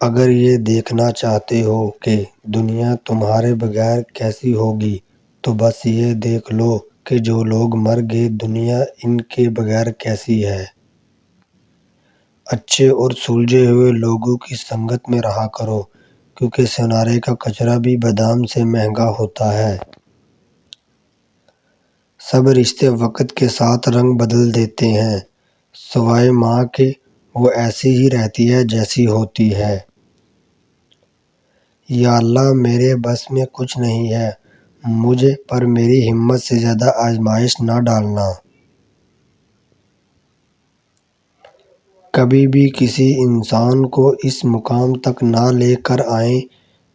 اگر یہ دیکھنا چاہتے ہو کہ دنیا تمہارے بغیر کیسی ہوگی تو بس یہ دیکھ لو کہ جو لوگ مر گئے دنیا ان کے بغیر کیسی ہے۔ اچھے اور سلجھے ہوئے لوگوں کی سنگت میں رہا کرو، کیونکہ سنارے کا کچرا بھی بادام سے مہنگا ہوتا ہے۔ سب رشتے وقت کے ساتھ رنگ بدل دیتے ہیں، سوائے ماں کے وہ ایسی ہی رہتی ہے جیسی ہوتی ہے۔ یا اللہ میرے بس میں کچھ نہیں ہے، مجھ پر میری ہمت سے زیادہ آزمائش نہ ڈالنا۔ کبھی بھی کسی انسان کو اس مقام تک نہ لے کر آئیں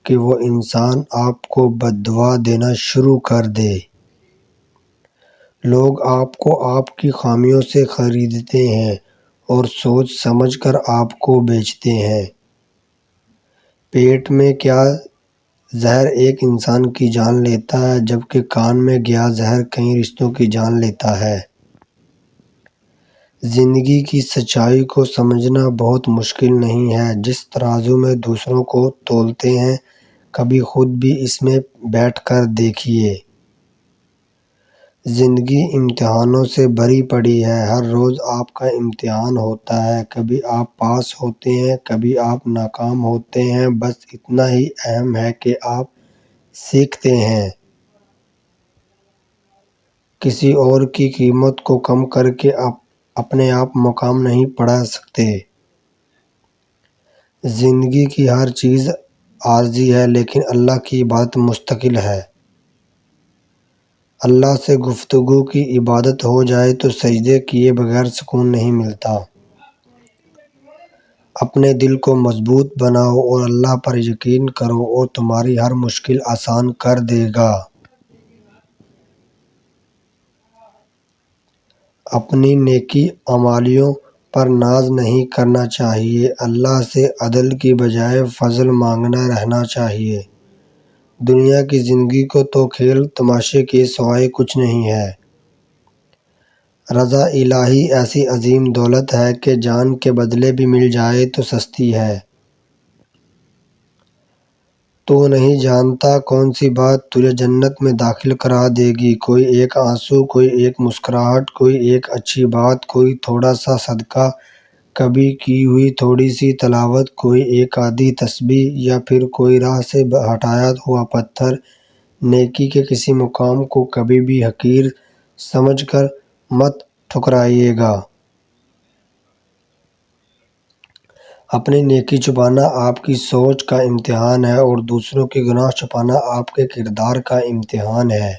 کہ وہ انسان آپ کو بد دعا دینا شروع کر دے۔ لوگ آپ کو آپ کی خامیوں سے خریدتے ہیں اور سوچ سمجھ کر آپ کو بیچتے ہیں۔ پیٹ میں گیا زہر ایک انسان کی جان لیتا ہے، جبکہ کان میں گیا زہر کئی رشتوں کی جان لیتا ہے۔ زندگی کی سچائی کو سمجھنا بہت مشکل نہیں ہے۔ جس ترازو میں دوسروں کو تولتے ہیں، کبھی خود بھی اس میں بیٹھ کر دیکھیے۔ زندگی امتحانوں سے بھری پڑی ہے، ہر روز آپ کا امتحان ہوتا ہے۔ کبھی آپ پاس ہوتے ہیں، کبھی آپ ناکام ہوتے ہیں، بس اتنا ہی اہم ہے کہ آپ سیکھتے ہیں۔ کسی اور کی قیمت کو کم کر کے اپنے آپ مقام نہیں بڑھا سکتے۔ زندگی کی ہر چیز عارضی ہے، لیکن اللہ کی عبادت مستقل ہے۔ اللہ سے گفتگو کی عبادت ہو جائے تو سجدے کیے بغیر سکون نہیں ملتا۔ اپنے دل کو مضبوط بناؤ اور اللہ پر یقین کرو اور تمہاری ہر مشکل آسان کر دے گا۔ اپنی نیکی اعمالیوں پر ناز نہیں کرنا چاہیے، اللہ سے عدل کی بجائے فضل مانگنا رہنا چاہیے۔ دنیا کی زندگی کو تو کھیل تماشے کے سوائے کچھ نہیں ہے۔ رضا الہی ایسی عظیم دولت ہے کہ جان کے بدلے بھی مل جائے تو سستی ہے۔ تو نہیں جانتا کون سی بات تجھے جنت میں داخل کرا دے گی، کوئی ایک آنسو، کوئی ایک مسکراہٹ، کوئی ایک اچھی بات، کوئی تھوڑا سا صدقہ، کبھی کی ہوئی تھوڑی سی تلاوت، کوئی ایک آدھی تسبیح، یا پھر کوئی راہ سے ہٹایا ہوا پتھر۔ نیکی کے کسی مقام کو کبھی بھی حقیر سمجھ کر مت ٹھکرائیے گا۔ اپنی نیکی چھپانا آپ کی سوچ کا امتحان ہے اور دوسروں کے گناہ چھپانا آپ کے کردار کا امتحان ہے۔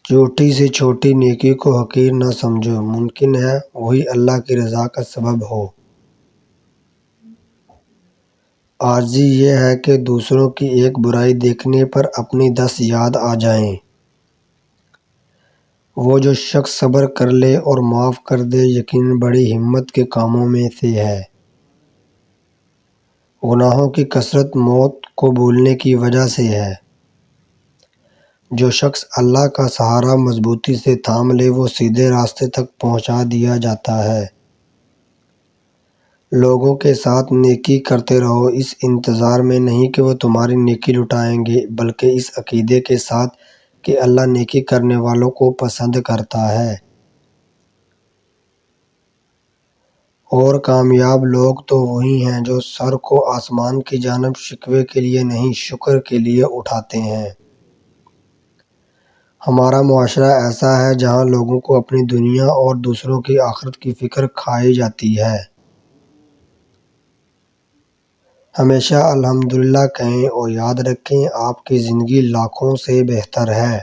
چھوٹی سے چھوٹی نیکی کو حقیر نہ سمجھو، ممکن ہے وہی اللہ کی رضا کا سبب ہو۔ عاجزی یہ ہے کہ دوسروں کی ایک برائی دیکھنے پر اپنی 10 یاد آ جائیں۔ وہ جو شخص صبر کر لے اور معاف کر دے، یقیناً بڑی ہمت کے کاموں میں سے ہے۔ گناہوں کی کثرت موت کو بھولنے کی وجہ سے ہے۔ جو شخص اللہ کا سہارا مضبوطی سے تھام لے وہ سیدھے راستے تک پہنچا دیا جاتا ہے۔ لوگوں کے ساتھ نیکی کرتے رہو، اس انتظار میں نہیں کہ وہ تمہاری نیکی لٹائیں گے، بلکہ اس عقیدے کے ساتھ کہ اللہ نیکی کرنے والوں کو پسند کرتا ہے۔ اور کامیاب لوگ تو وہی ہیں جو سر کو آسمان کی جانب شکوے کے لیے نہیں شکر کے لیے اٹھاتے ہیں۔ ہمارا معاشرہ ایسا ہے جہاں لوگوں کو اپنی دنیا اور دوسروں کی آخرت کی فکر کھائی جاتی ہے۔ ہمیشہ الحمدللہ کہیں اور یاد رکھیں آپ کی زندگی لاکھوں سے بہتر ہے۔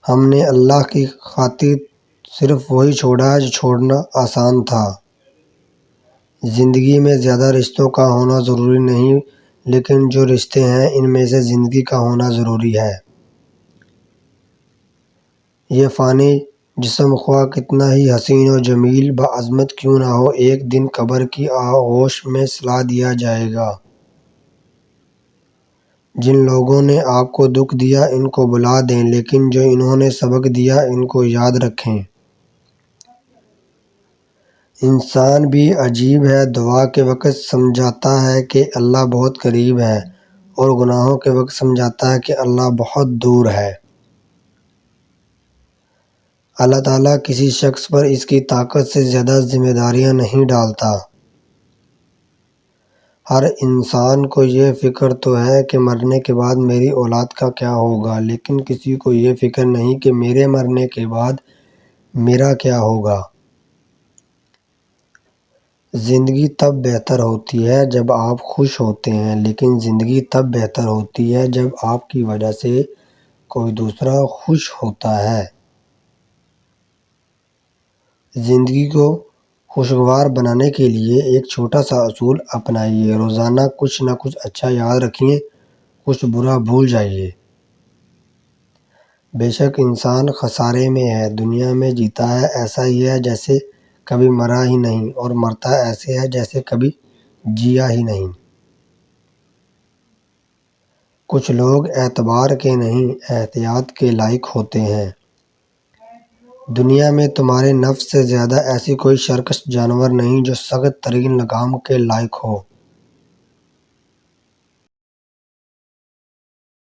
ہم نے اللہ کی خاطر صرف وہی چھوڑا ہے جو چھوڑنا آسان تھا۔ زندگی میں زیادہ رشتوں کا ہونا ضروری نہیں، لیکن جو رشتے ہیں ان میں سے زندگی کا ہونا ضروری ہے۔ یہ فانی جسم خواہ کتنا ہی حسین و جمیل بعظمت کیوں نہ ہو، ایک دن قبر کی آغوش میں سلا دیا جائے گا۔ جن لوگوں نے آپ کو دکھ دیا ان کو بھلا دیں، لیکن جو انہوں نے سبق دیا ان کو یاد رکھیں۔ انسان بھی عجیب ہے، دعا کے وقت سمجھاتا ہے کہ اللہ بہت قریب ہے اور گناہوں کے وقت سمجھاتا ہے کہ اللہ بہت دور ہے۔ اللہ تعالیٰ کسی شخص پر اس کی طاقت سے زیادہ ذمہ داریاں نہیں ڈالتا۔ ہر انسان کو یہ فکر تو ہے کہ مرنے کے بعد میری اولاد کا کیا ہوگا، لیکن کسی کو یہ فکر نہیں کہ میرے مرنے کے بعد میرا کیا ہوگا۔ زندگی تب بہتر ہوتی ہے جب آپ خوش ہوتے ہیں، لیکن زندگی تب بہتر ہوتی ہے جب آپ کی وجہ سے کوئی دوسرا خوش ہوتا ہے۔ زندگی کو خوشگوار بنانے کے لیے ایک چھوٹا سا اصول اپنائیے، روزانہ کچھ نہ کچھ اچھا یاد رکھیے، کچھ برا بھول جائیے۔ بے شک انسان خسارے میں ہے، دنیا میں جیتا ہے ایسا ہی ہے جیسے کبھی مرا ہی نہیں، اور مرتا ایسے ہے جیسے کبھی جیا ہی نہیں۔ کچھ لوگ اعتبار کے نہیں، احتیاط کے لائق ہوتے ہیں۔ دنیا میں تمہارے نفس سے زیادہ ایسی کوئی سرکش جانور نہیں جو سخت ترین لگام کے لائق ہو۔